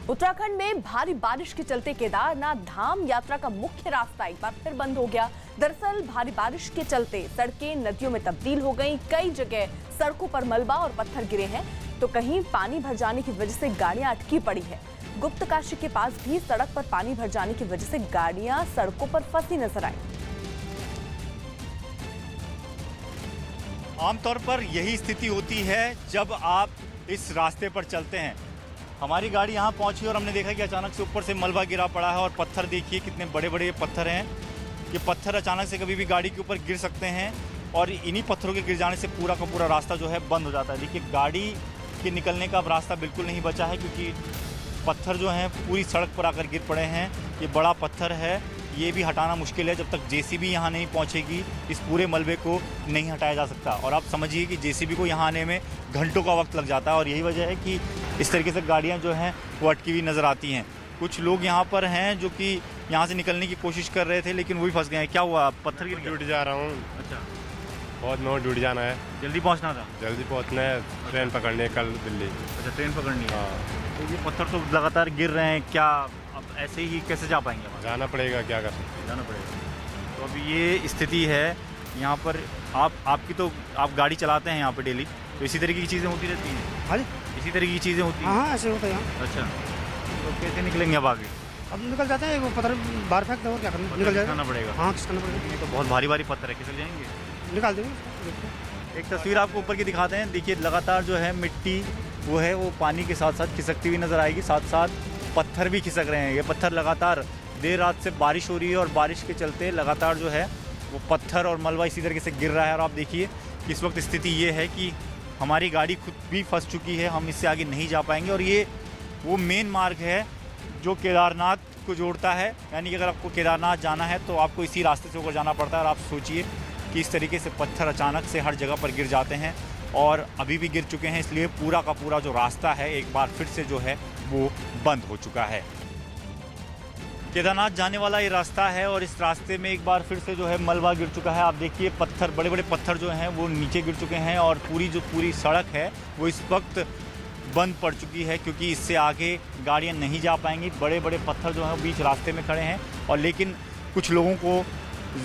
उत्तराखंड में भारी बारिश के चलते केदारनाथ धाम यात्रा का मुख्य रास्ता एक बार फिर बंद हो गया। दरअसल भारी बारिश के चलते सड़कें नदियों में तब्दील हो गईं। कई जगह सड़कों पर मलबा और पत्थर गिरे हैं, तो कहीं पानी भर जाने की वजह से गाड़ियां अटकी पड़ी है। गुप्तकाशी के पास भी सड़क पर पानी भर जाने की वजह से गाड़ियां सड़कों पर फंसी नजर आई। आमतौर पर यही स्थिति होती है जब आप इस रास्ते पर चलते हैं। हमारी गाड़ी यहाँ पहुँची और हमने देखा कि अचानक से ऊपर से मलबा गिरा पड़ा है और पत्थर देखिए कितने बड़े बड़े पत्थर हैं। ये पत्थर अचानक से कभी भी गाड़ी के ऊपर गिर सकते हैं और इन्हीं पत्थरों के गिर जाने से पूरा का पूरा रास्ता जो है बंद हो जाता है। देखिए गाड़ी के निकलने का अब रास्ता बिल्कुल नहीं बचा है, क्योंकि पत्थर जो हैं पूरी सड़क पर आकर गिर पड़े हैं। ये बड़ा पत्थर है, ये भी हटाना मुश्किल है। जब तक जेसीबी यहाँ नहीं पहुँचेगी इस पूरे मलबे को नहीं हटाया जा सकता। और आप समझिए कि जेसीबी को यहाँ आने में घंटों का वक्त लग जाता है और यही वजह है कि इस तरीके से गाड़ियाँ जो हैं वो अटकी हुई नज़र आती हैं। कुछ लोग यहाँ पर हैं जो कि यहाँ से निकलने की कोशिश कर रहे थे लेकिन वो भी फंस गए हैं। क्या हुआ, पत्थर गिर जुट जा रहा हूँ। अच्छा, बहुत नोट जुट जाना है, जल्दी पहुँचना था। जल्दी पहुँचना है, ट्रेन पकड़नी है कल दिल्ली। अच्छा, ट्रेन पकड़नी है। हाँ, तो ये पत्थर तो लगातार गिर रहे हैं, क्या अब ऐसे ही कैसे जा पाएंगे? जाना पड़ेगा, क्या कर सकते हैं, जाना पड़ेगा। तो अभी ये स्थिति है यहाँ पर। आप गाड़ी चलाते हैं यहाँ पे डेली, तो इसी तरीके की चीज़ें होती रहती हैं? हाँ जी, इसी तरीके की चीज़ें होती हैं? हाँ ऐसे होता है यहाँ। अच्छा, तो कैसे निकलेंगे अब आगे? अब निकल जाते हैं, वो पत्थर बाहर फेंक दो और क्या करना, निकल जाएगा। खिसकाना पड़ेगा। हाँ खिसकाना पड़ेगा, ये तो बहुत भारी भारी पत्थर है, खिसक जाएंगे। निकाल देंगे। एक तस्वीर आपको ऊपर की दिखाते हैं। देखिए लगातार जो है मिट्टी वो पानी के साथ साथ खिसकती हुई नज़र आएगी, साथ साथ पत्थर भी खिसक रहे हैं। ये पत्थर लगातार देर रात से बारिश हो रही है और बारिश के चलते लगातार जो है वो पत्थर और मलबा इसी तरीके से गिर रहा है। और आप देखिए कि इस वक्त स्थिति ये है कि हमारी गाड़ी खुद भी फंस चुकी है, हम इससे आगे नहीं जा पाएंगे। और ये वो मेन मार्ग है जो केदारनाथ को जोड़ता है, यानी कि अगर आपको केदारनाथ जाना है तो आपको इसी रास्ते से होकर जाना पड़ता है। और आप सोचिए कि इस तरीके से पत्थर अचानक से हर जगह पर गिर जाते हैं और अभी भी गिर चुके हैं, इसलिए पूरा का पूरा जो रास्ता है एक बार फिर से जो है वो बंद हो चुका है। केदारनाथ जाने वाला ये रास्ता है और इस रास्ते में एक बार फिर से जो है मलबा गिर चुका है। आप देखिए पत्थर, बड़े बड़े पत्थर जो हैं वो नीचे गिर चुके हैं और पूरी सड़क है वो इस वक्त बंद पड़ चुकी है, क्योंकि इससे आगे गाड़ियाँ नहीं जा पाएंगी। बड़े बड़े पत्थर जो हैं बीच रास्ते में खड़े हैं और लेकिन कुछ लोगों को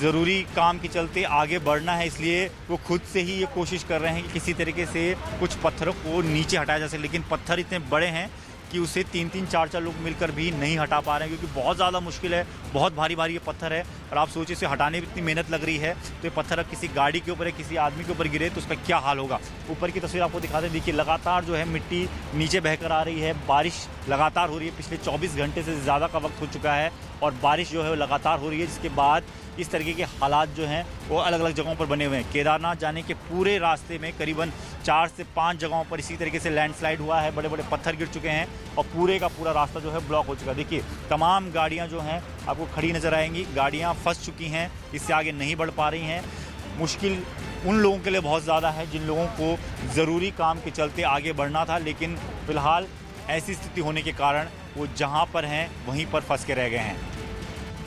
ज़रूरी काम के चलते आगे बढ़ना है, इसलिए वो खुद से ही ये कोशिश कर रहे हैं कि किसी तरीके से कुछ पत्थरों को नीचे हटाया जा सके। लेकिन पत्थर इतने बड़े हैं कि उसे 3-3, 4-4 लोग मिलकर भी नहीं हटा पा रहे हैं, क्योंकि बहुत ज़्यादा मुश्किल है, बहुत भारी भारी ये पत्थर है। और आप सोचिए इसे हटाने में इतनी मेहनत लग रही है, तो ये पत्थर अब किसी गाड़ी के ऊपर या किसी आदमी के ऊपर गिरे तो उसका क्या हाल होगा। ऊपर की तस्वीर आपको दिखाते हैं। देखिए लगातार जो है मिट्टी नीचे बहकर आ रही है, बारिश लगातार हो रही है। पिछले 24 घंटे से ज़्यादा का वक्त हो चुका है और बारिश जो है वो लगातार हो रही है, जिसके बाद इस तरीके के हालात जो हैं वो अलग अलग जगहों पर बने हुए हैं। केदारनाथ जाने के पूरे रास्ते में करीबन 4 से 5 जगहों पर इसी तरीके से लैंडस्लाइड हुआ है, बड़े बड़े पत्थर गिर चुके हैं और पूरे का पूरा रास्ता जो है ब्लॉक हो चुका है। देखिए तमाम गाड़ियां जो हैं आपको खड़ी नज़र आएंगी, गाड़ियां फंस चुकी हैं, इससे आगे नहीं बढ़ पा रही हैं। मुश्किल उन लोगों के लिए बहुत ज़्यादा है जिन लोगों को ज़रूरी काम के चलते आगे बढ़ना था, लेकिन फ़िलहाल ऐसी स्थिति होने के कारण वो जहाँ पर हैं वहीं पर फंस के रह गए हैं।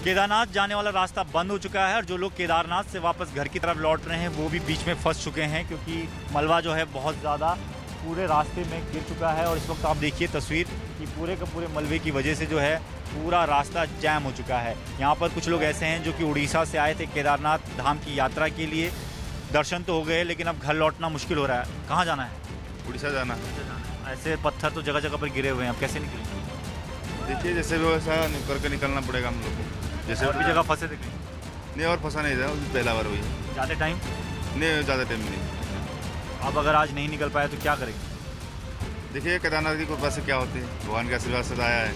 केदारनाथ जाने वाला रास्ता बंद हो चुका है और जो लोग केदारनाथ से वापस घर की तरफ लौट रहे हैं वो भी बीच में फंस चुके हैं, क्योंकि मलबा जो है बहुत ज़्यादा पूरे रास्ते में गिर चुका है। और इस वक्त आप देखिए तस्वीर कि पूरे के पूरे मलबे की वजह से जो है पूरा रास्ता जैम हो चुका है। यहाँ पर कुछ लोग ऐसे हैं जो कि उड़ीसा से आए थे केदारनाथ धाम की यात्रा के लिए। दर्शन तो हो गए लेकिन अब घर लौटना मुश्किल हो रहा है। कहाँ जाना है? उड़ीसा जाना है। ऐसे पत्थर तो जगह जगह पर गिरे हुए हैं, अब कैसे निकलेंगे? देखिए जैसे भी वैसा करके निकलना पड़ेगा हम लोग को। जैसे और भी जगह फंसे थे कहीं? नहीं, और फंसा नहीं था, पहला बार हुई। ज़्यादा टाइम नहीं, ज़्यादा टाइम नहीं। अब अगर आज नहीं निकल पाए तो क्या करेंगे? देखिए केदारनाथ की कृपा से क्या होती है, भगवान के आशीर्वाद से आया है,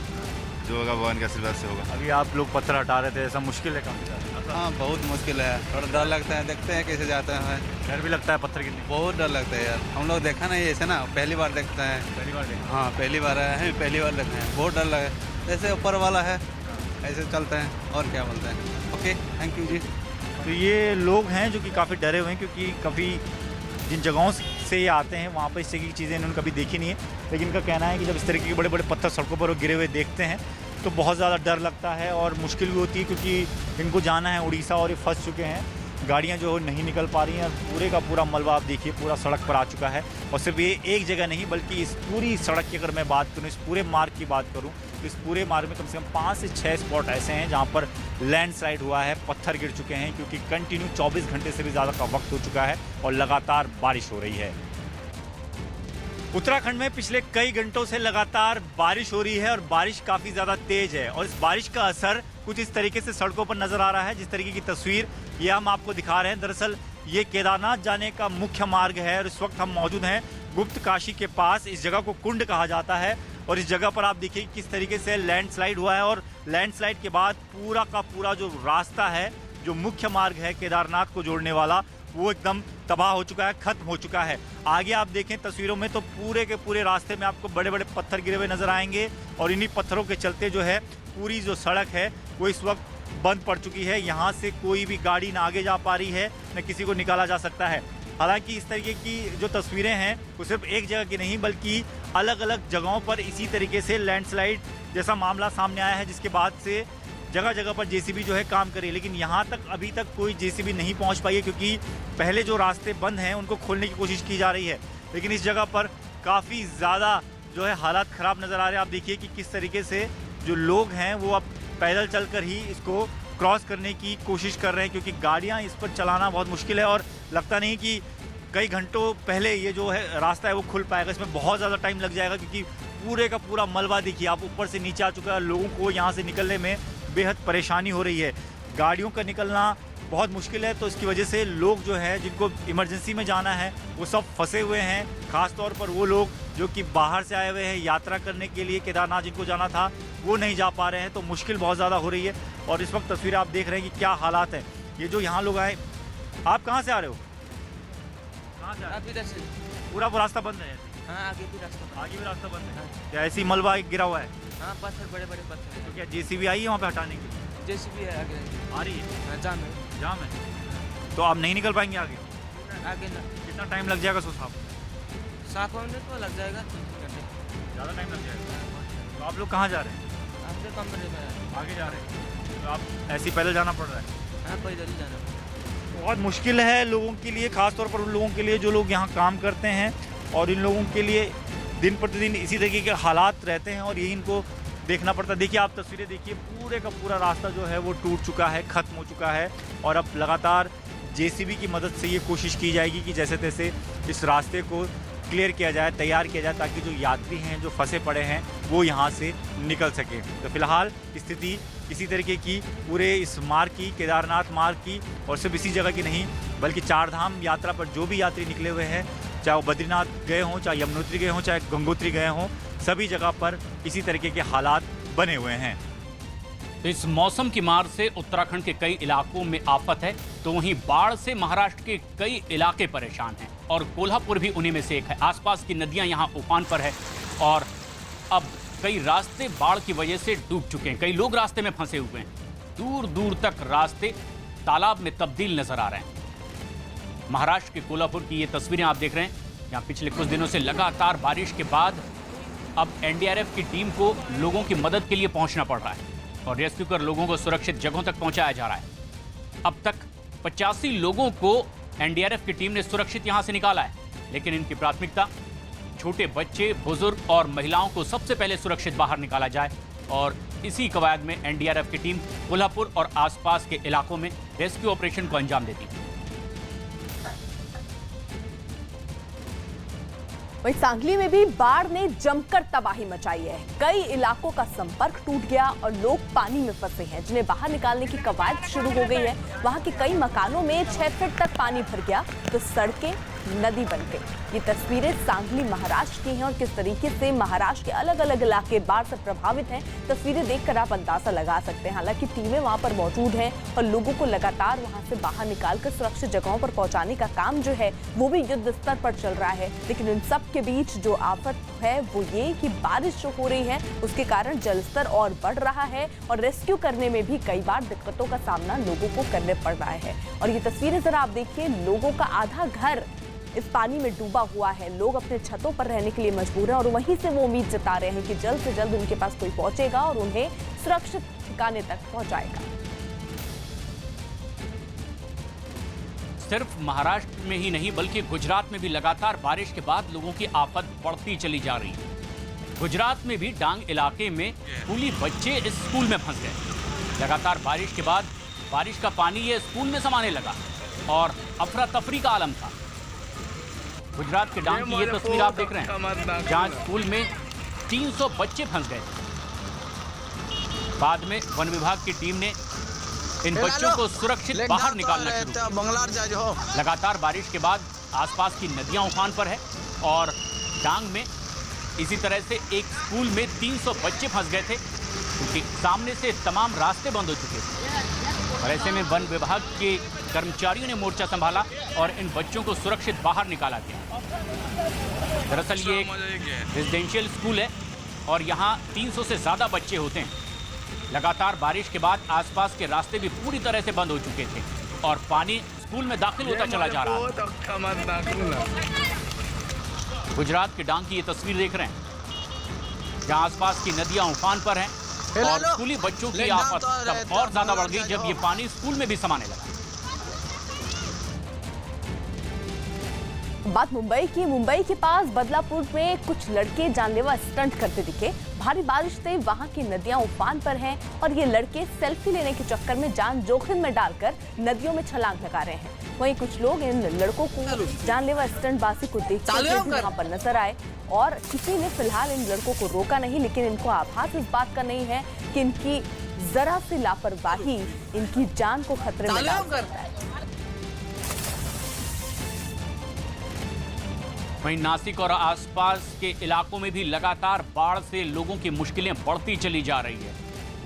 जो होगा भगवान के आशीर्वाद से होगा। अभी आप लोग पत्थर हटा रहे थे, ऐसा मुश्किल है काफ़ी ज़्यादा? हाँ बहुत मुश्किल है, थोड़ा डर लगता है, देखते हैं कैसे जाते हैं। डर भी लगता है पत्थर गिरने? बहुत डर लगता है यार, हम लोग देखा नहीं ऐसे ना, पहली बार देखते हैं। पहली बार देखा? हाँ पहली बार आया है, पहली बार देखते हैं, बहुत डर लगे। जैसे ऊपर वाला है ऐसे चलते हैं, और क्या बोलते हैं। ओके, थैंक यू जी। तो ये लोग हैं जो कि काफ़ी डरे हुए हैं, क्योंकि कभी जिन जगहों से ये आते हैं वहाँ पर इस तरीके की चीज़ें इन्होंने कभी देखी नहीं है। लेकिन इनका कहना है कि जब इस तरीके के बड़े बड़े पत्थर सड़कों पर गिरे हुए देखते हैं तो बहुत ज़्यादा डर लगता है और मुश्किल भी होती है, क्योंकि इनको जाना है उड़ीसा और ये फंस चुके हैं। गाड़ियां जो नहीं निकल पा रही हैं और पूरे का पूरा मलबा आप देखिए पूरा सड़क पर आ चुका है। और सिर्फ ये एक जगह नहीं बल्कि इस पूरी सड़क की अगर मैं बात करूँ, इस पूरे मार्ग की बात करूँ तो इस पूरे मार्ग में कम से कम 5 से 6 स्पॉट ऐसे हैं जहाँ पर लैंडस्लाइड हुआ है, पत्थर गिर चुके हैं क्योंकि कंटिन्यू 24 घंटे से भी ज़्यादा का वक्त हो चुका है और लगातार बारिश हो रही है। उत्तराखंड में पिछले कई घंटों से लगातार बारिश हो रही है और बारिश काफ़ी ज़्यादा तेज है और इस बारिश का असर कुछ इस तरीके से सड़कों पर नज़र आ रहा है। जिस तरीके की तस्वीर ये हम आपको दिखा रहे हैं, दरअसल ये केदारनाथ जाने का मुख्य मार्ग है और इस वक्त हम मौजूद हैं गुप्त काशी के पास। इस जगह को कुंड कहा जाता है और इस जगह पर आप देखिए किस तरीके से लैंडस्लाइड हुआ है और लैंडस्लाइड के बाद पूरा का पूरा जो रास्ता है, जो मुख्य मार्ग है केदारनाथ को जोड़ने वाला, वो एकदम तबाह हो चुका है, खत्म हो चुका है। आगे आप देखें तस्वीरों में तो पूरे के पूरे रास्ते में आपको बड़े बड़े पत्थर गिरे हुए नजर आएंगे और इन्हीं पत्थरों के चलते जो है पूरी जो सड़क है वो इस वक्त बंद पड़ चुकी है। यहाँ से कोई भी गाड़ी ना आगे जा पा रही है, न किसी को निकाला जा सकता है। हालांकि इस तरीके की जो तस्वीरें हैं वो सिर्फ एक जगह की नहीं बल्कि अलग अलग जगहों पर इसी तरीके से लैंडस्लाइड जैसा मामला सामने आया है, जिसके बाद से जगह जगह पर जेसीबी जो है काम करे, लेकिन यहाँ तक अभी तक कोई जेसीबी नहीं पहुँच पाई है क्योंकि पहले जो रास्ते बंद हैं उनको खोलने की कोशिश की जा रही है। लेकिन इस जगह पर काफ़ी ज़्यादा जो है हालात ख़राब नज़र आ रहे हैं। आप देखिए कि किस तरीके से जो लोग हैं वो अब पैदल चलकर ही इसको क्रॉस करने की कोशिश कर रहे हैं क्योंकि गाड़ियाँ इस पर चलाना बहुत मुश्किल है और लगता नहीं कि कई घंटों पहले ये जो है रास्ता है वो खुल पाएगा। इसमें बहुत ज़्यादा टाइम लग जाएगा क्योंकि पूरे का पूरा मलबा देखिए आप ऊपर से नीचे आ चुका है। लोगों को यहाँ से निकलने में बेहद परेशानी हो रही है, गाड़ियों का निकलना बहुत मुश्किल है। तो इसकी वजह से लोग जो है जिनको इमरजेंसी में जाना है वो सब फंसे हुए हैं। ख़ास तौर पर वो लोग जो कि बाहर से आए हुए हैं यात्रा करने के लिए, केदारनाथ जिनको जाना था वो नहीं जा पा रहे हैं, तो मुश्किल बहुत ज़्यादा हो रही है। और इस वक्त तस्वीरें आप देख रहे हैं कि क्या हालात हैं। ये जो यहाँ लोग आए, आप कहाँ से आ रहे हो? कहाँ से आ रहे हो? पूरा वो रास्ता बंद है? हाँ, आगे भी रास्ता बंद है। क्या ऐसी मलबा गिरा हुआ है? हाँ, पत्थर बड़े बड़े पत्थर। तो क्या जेसीबी आई है वहाँ पे हटाने के लिए? जेसीबी है आगे आ रही है? हाँ, जाम है। तो आप नहीं निकल पाएंगे आगे? आगे ना कितना टाइम लग जाएगा साहब? 7 घंटे तो लग जाएगा, 3 घंटे ज़्यादा टाइम लग जाएगा। तो आप लोग कहाँ जा रहे हैं? हमसे कंपनी में आगे जा रहे हैं? तो आप ऐसे ही पैदल जाना पड़ रहा है? हाँ, पैदल ही जाना। बहुत मुश्किल है लोगों के लिए, खासतौर पर उन लोगों के लिए जो लोग यहाँ काम करते हैं और इन लोगों के लिए दिन प्रतिदिन इसी तरीके के हालात रहते हैं और यही इनको देखना पड़ता है। देखिए आप तस्वीरें देखिए, पूरे का पूरा रास्ता जो है वो टूट चुका है, ख़त्म हो चुका है और अब लगातार जेसीबी की मदद से ये कोशिश की जाएगी कि जैसे तैसे इस रास्ते को क्लियर किया जाए, तैयार किया जाए ताकि जो यात्री हैं जो फंसे पड़े हैं वो यहाँ से निकल सकें। तो फिलहाल स्थिति इसी तरीके की पूरे इस मार्ग की, केदारनाथ मार्ग की, और सिर्फ इसी जगह की नहीं बल्कि 4 धाम यात्रा पर जो भी यात्री निकले हुए हैं, चाहे वो बद्रीनाथ गए हों, चाहे यमुनोत्री गए हों, चाहे गंगोत्री गए हों, सभी जगह पर इसी तरीके के हालात बने हुए हैं। तो इस मौसम की मार से उत्तराखंड के कई इलाकों में आफत है, तो वहीं बाढ़ से महाराष्ट्र के कई इलाके परेशान हैं और कोल्हापुर भी उन्हीं में से एक है। आसपास की नदियां यहां उफान पर है और अब कई रास्ते बाढ़ की वजह से डूब चुके हैं। कई लोग रास्ते में फंसे हुए हैं, दूर दूर तक रास्ते तालाब में तब्दील नजर आ रहे हैं। महाराष्ट्र के कोल्हापुर की ये तस्वीरें आप देख रहे हैं, जहां पिछले कुछ दिनों से लगातार बारिश के बाद अब एनडीआरएफ की टीम को लोगों की मदद के लिए पहुंचना पड़ रहा है और रेस्क्यू कर लोगों को सुरक्षित जगहों तक पहुंचाया जा रहा है। अब तक 85 लोगों को एनडीआरएफ की टीम ने सुरक्षित यहां से निकाला है, लेकिन इनकी प्राथमिकता छोटे बच्चे, बुजुर्ग और महिलाओं को सबसे पहले सुरक्षित बाहर निकाला जाए और इसी कवायद में एनडीआरएफ की टीम कोल्हापुर और आसपास के इलाकों में रेस्क्यू ऑपरेशन को अंजाम देती है। वहीं सांगली में भी बाढ़ ने जमकर तबाही मचाई है। कई इलाकों का संपर्क टूट गया और लोग पानी में फंसे हैं, जिन्हें बाहर निकालने की कवायद शुरू हो गई है। वहां के कई मकानों में 6 फीट तक पानी भर गया तो सड़कें नदी बन गई। ये तस्वीरें सांगली महाराष्ट्र की हैं और किस तरीके से महाराष्ट्र के अलग अलग इलाके बाढ़ से प्रभावित हैं, तस्वीरें देखकर आप अंदाजा लगा सकते हैं। हालांकि टीमें वहां पर मौजूद हैं और लोगों को लगातार वहां से बाहर निकालकर सुरक्षित जगहों पर पहुंचाने का काम जो है वो भी युद्ध स्तर पर चल रहा है। लेकिन इन सब के बीच जो आफत है वो ये कि बारिश जो हो रही है उसके कारण जलस्तर और बढ़ रहा है और रेस्क्यू करने में भी कई बार दिक्कतों का सामना लोगों को करने पड़ रहा है। और ये तस्वीरें जरा आप देखिए, लोगों का आधा घर इस पानी में डूबा हुआ है। लोग अपने छतों पर रहने के लिए मजबूर हैं और वहीं से वो उम्मीद जता रहे हैं कि जल्द से जल्द उनके पास कोई पहुंचेगा और उन्हें सुरक्षित ठिकाने तक पहुंचाएगा। सिर्फ महाराष्ट्र में ही नहीं बल्कि गुजरात में भी लगातार बारिश के बाद लोगों की आफत बढ़ती चली जा रही है। गुजरात में भी डांग इलाके में स्कूली बच्चे इस स्कूल में फंस गए। लगातार बारिश के बाद बारिश का पानी ये स्कूल में समाने लगा और अफरा तफरी का आलम था। गुजरात के डांग की ये तस्वीर आप देख रहे हैं, जहां स्कूल में 300 बच्चे फंस गए। बाद में वन विभाग की टीम ने इन बच्चों को सुरक्षित बाहर निकालना शुरू किया। लगातार बारिश के बाद आसपास की नदियां उफान पर है और डांग में इसी तरह से एक स्कूल में 300 बच्चे फंस गए थे क्योंकि सामने से तमाम रास्ते बंद हो चुके थे। और ऐसे में वन विभाग के कर्मचारियों ने मोर्चा संभाला और इन बच्चों को सुरक्षित बाहर निकाला गया। दरअसल ये एक रेजिडेंशियल स्कूल है और यहाँ 300 से ज़्यादा बच्चे होते हैं। लगातार बारिश के बाद आसपास के रास्ते भी पूरी तरह से बंद हो चुके थे और पानी स्कूल में दाखिल होता चला जा रहा है। गुजरात के डांग की ये तस्वीर देख रहे हैं, जहां आसपास की नदियां उफान पर हैं और स्कूली बच्चों की आफत तब और ज्यादा बढ़ गई जब ये पानी स्कूल में भी समाने लगा। बात मुंबई के पास बदलापुर में कुछ लड़के जानलेवा स्टंट करते दिखे। भारी बारिश से वहां की नदियां उफान पर हैं और ये लड़के सेल्फी लेने के चक्कर में जान जोखिम में डालकर नदियों में छलांग लगा रहे हैं। वहीं कुछ लोग इन लड़कों को जानलेवा स्टंटबाजी को देखते हुए वहां पर नजर आए और किसी ने फिलहाल इन लड़कों को रोका नहीं, लेकिन इनको आभास इस बात का नहीं है कि इनकी जरा सी लापरवाही इनकी जान को खतरे में डाल सकता है। वहीं नासिक और आसपास के इलाकों में भी लगातार बाढ़ से लोगों की मुश्किलें बढ़ती चली जा रही है।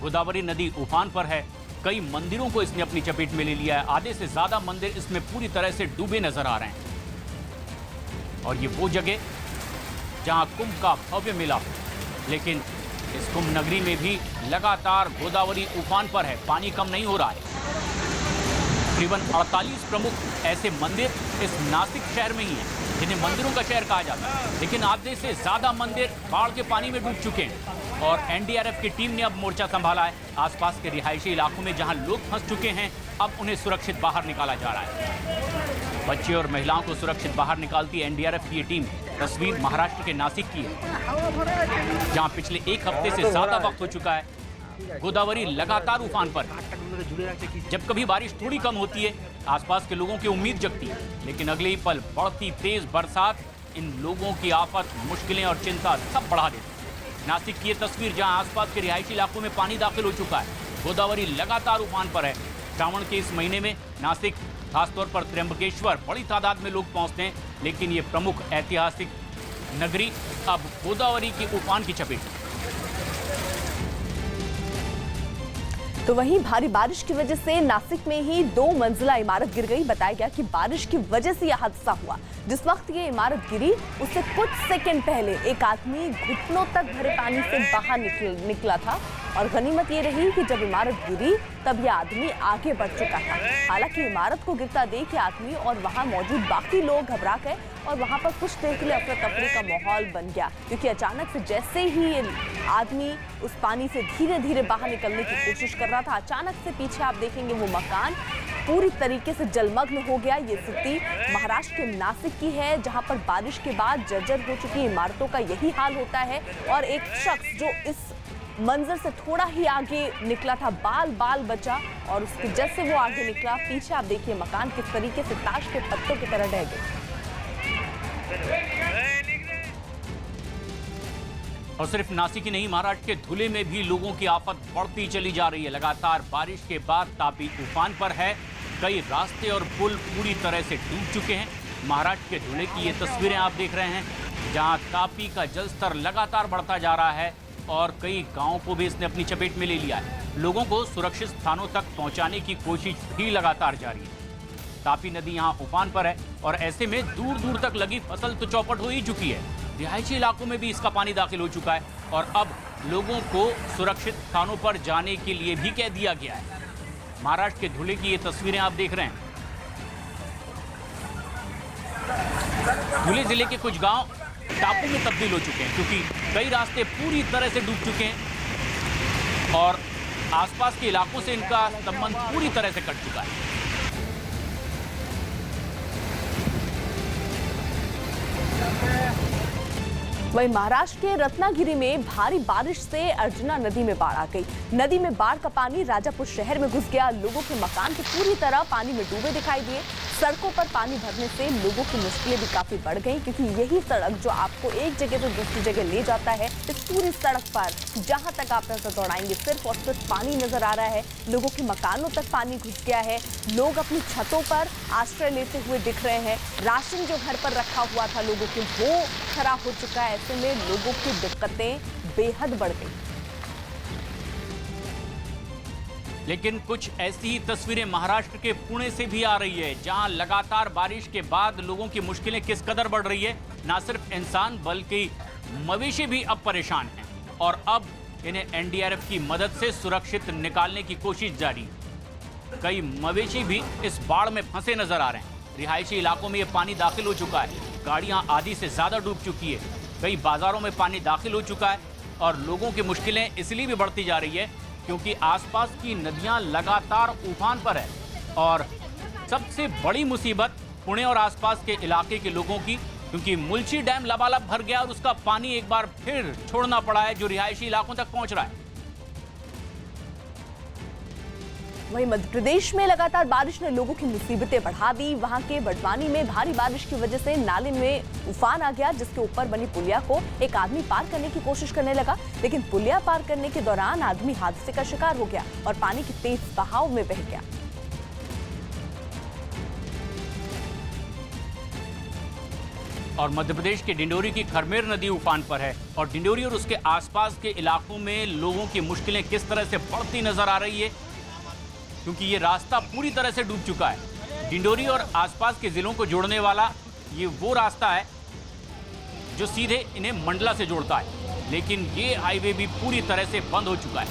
गोदावरी नदी उफान पर है, कई मंदिरों को इसने अपनी चपेट में ले लिया है। आधे से ज्यादा मंदिर इसमें पूरी तरह से डूबे नजर आ रहे हैं और ये वो जगह जहां कुंभ का भव्य मेला हो, लेकिन इस कुंभ नगरी में भी लगातार गोदावरी उफान पर है, पानी कम नहीं हो रहा है। तकरीबन 48 प्रमुख ऐसे मंदिर इस नासिक शहर में ही हैं जिन्हें मंदिरों का शहर कहा जाता है, लेकिन आधे से ज्यादा मंदिर बाढ़ के पानी में डूब चुके हैं और एनडीआरएफ की टीम ने अब मोर्चा संभाला है। आसपास के रिहायशी इलाकों में जहां लोग फंस चुके हैं अब उन्हें सुरक्षित बाहर निकाला जा रहा है। बच्चे और महिलाओं को सुरक्षित बाहर निकालती एनडीआरएफ की ये टीम। तस्वीर महाराष्ट्र के नासिक की है, जहां पिछले एक हफ्ते से ज्यादा वक्त हो चुका है गोदावरी लगातार उफान पर है। जब कभी बारिश थोड़ी कम होती है आसपास के लोगों की उम्मीद जगती है, लेकिन अगले ही पल बढ़ती तेज बरसात इन लोगों की आफत, मुश्किलें और चिंता सब बढ़ा देती है। नासिक की ये तस्वीर, जहां आसपास के रिहायशी इलाकों में पानी दाखिल हो चुका है, गोदावरी लगातार उफान पर है। श्रावण के इस महीने में नासिक, खासतौर पर त्र्यंबकेश्वर बड़ी तादाद में लोग पहुंचते हैं, लेकिन ये प्रमुख ऐतिहासिक नगरी अब गोदावरी की उफान की चपेट में। तो वहीं भारी बारिश की वजह से नासिक में ही 2 मंजिला इमारत गिर गई। बताया गया कि बारिश की वजह से यह हादसा हुआ। जिस वक्त ये इमारत गिरी उससे कुछ सेकंड पहले एक आदमी घुटनों तक भरे पानी से बाहर निकला था और गनीमत ये रही कि जब इमारत गिरी तब यह आदमी आगे बढ़ चुका था। हालांकि इमारत को गिरता देख आदमी और वहां मौजूद बाकी लोग घबरा गए और वहां पर कुछ देर के लिए अफरा तफरी का माहौल बन गया, क्योंकि अचानक से जैसे ही आदमी उस पानी से धीरे धीरे बाहर निकलने की कोशिश कर रहा था, अचानक से पीछे आप देखेंगे वो मकान पूरी तरीके से जलमग्न हो गया। ये स्थिति महाराष्ट्र के नासिक की है, जहां पर बारिश के बाद जर्जर हो चुकी इमारतों का यही हाल होता है। और एक शख्स जो इस मंजर से थोड़ा ही आगे निकला था, बाल बचा और उसके जैसे वो आगे निकला, पीछे आप देखिए मकान किस तरीके से ताश के पत्तों की तरह ढह गए। और सिर्फ नासिक ही नहीं, महाराष्ट्र के धुले में भी लोगों की आफत बढ़ती चली जा रही है। लगातार बारिश के बाद तापी उफान पर है, कई रास्ते और पुल पूरी तरह से डूब चुके हैं। महाराष्ट्र के धुले की ये तस्वीरें आप देख रहे हैं, जहां तापी का जलस्तर लगातार बढ़ता जा रहा है और कई गांवों को भी इसने अपनी चपेट में ले लिया है। लोगों को सुरक्षित स्थानों तक पहुंचाने की कोशिश भी लगातार जारी है। तापी नदी यहाँ उफान पर है और ऐसे में दूर दूर तक लगी फसल तो चौपट हो ही चुकी है। रिहायशी इलाकों में भी इसका पानी दाखिल हो चुका है और अब लोगों को सुरक्षित स्थानों पर जाने के लिए भी कह दिया गया है। महाराष्ट्र के धुले की ये तस्वीरें आप देख रहे हैं। धुले जिले के कुछ गांव टापू में तब्दील हो चुके हैं क्योंकि कई रास्ते पूरी तरह से डूब चुके हैं और आसपास के इलाकों से इनका संबंध पूरी तरह से कट चुका है। वहीं महाराष्ट्र के रत्नागिरी में भारी बारिश से अर्जुना नदी में बाढ़ आ गई। नदी में बाढ़ का पानी राजापुर शहर में घुस गया। लोगों के मकान तो पूरी तरह पानी में डूबे दिखाई दिए। सड़कों पर पानी भरने से लोगों की मुश्किलें भी काफी बढ़ गई, क्योंकि यही सड़क जो आपको एक जगह से दूसरी जगह ले जाता है, इस पूरी सड़क पर जहां तक आप नजर दौड़ाएंगे सिर्फ और सिर्फ पानी नजर आ रहा है। लोगों के मकानों तक पानी घुस गया है। लोग अपनी छतों पर आश्रय लेते हुए दिख रहे हैं। राशन जो घर पर रखा हुआ था लोगों के, वो खराब हो चुका है। ऐसे में लोगों की दिक्कतें बेहद बढ़ गई। लेकिन कुछ ऐसी ही तस्वीरें महाराष्ट्र के पुणे से भी आ रही है, जहां लगातार बारिश के बाद लोगों की मुश्किलें किस कदर बढ़ रही है। ना सिर्फ इंसान बल्कि मवेशी भी अब परेशान हैं और अब इन्हें एनडीआरएफ की मदद से सुरक्षित निकालने की कोशिश जारी। कई मवेशी भी इस बाढ़ में फंसे नजर आ रहे हैं। रिहायशी इलाकों में ये पानी दाखिल हो चुका है। गाड़ियां आधी से ज्यादा डूब चुकी है। कई बाजारों में पानी दाखिल हो चुका है और लोगों की मुश्किलें इसलिए भी बढ़ती जा रही है क्योंकि आसपास की नदियां लगातार उफान पर है। और सबसे बड़ी मुसीबत पुणे और आसपास के इलाके के लोगों की, क्योंकि मुल्ची डैम लबालब भर गया और उसका पानी एक बार फिर छोड़ना पड़ा है, जो रिहायशी इलाकों तक पहुंच रहा है। वहीं मध्य प्रदेश में लगातार बारिश ने लोगों की मुसीबतें बढ़ा दी। वहां के बड़वानी में भारी बारिश की वजह से नाले में उफान आ गया, जिसके ऊपर बनी पुलिया को एक आदमी पार करने की कोशिश करने लगा, लेकिन पुलिया पार करने के दौरान आदमी हादसे का शिकार हो गया और पानी के तेज बहाव में बह गया। और मध्य प्रदेश के डिंडोरी की खरमेर नदी उफान पर है और डिंडोरी और उसके आसपास के इलाकों में लोगों की मुश्किलें किस तरह से बढ़ती नजर आ रही है, क्योंकि ये रास्ता पूरी तरह से डूब चुका है। डिंडोरी और आसपास के जिलों को जोड़ने वाला ये वो रास्ता है जो सीधे इन्हें मंडला से जोड़ता है, लेकिन ये हाईवे भी पूरी तरह से बंद हो चुका है।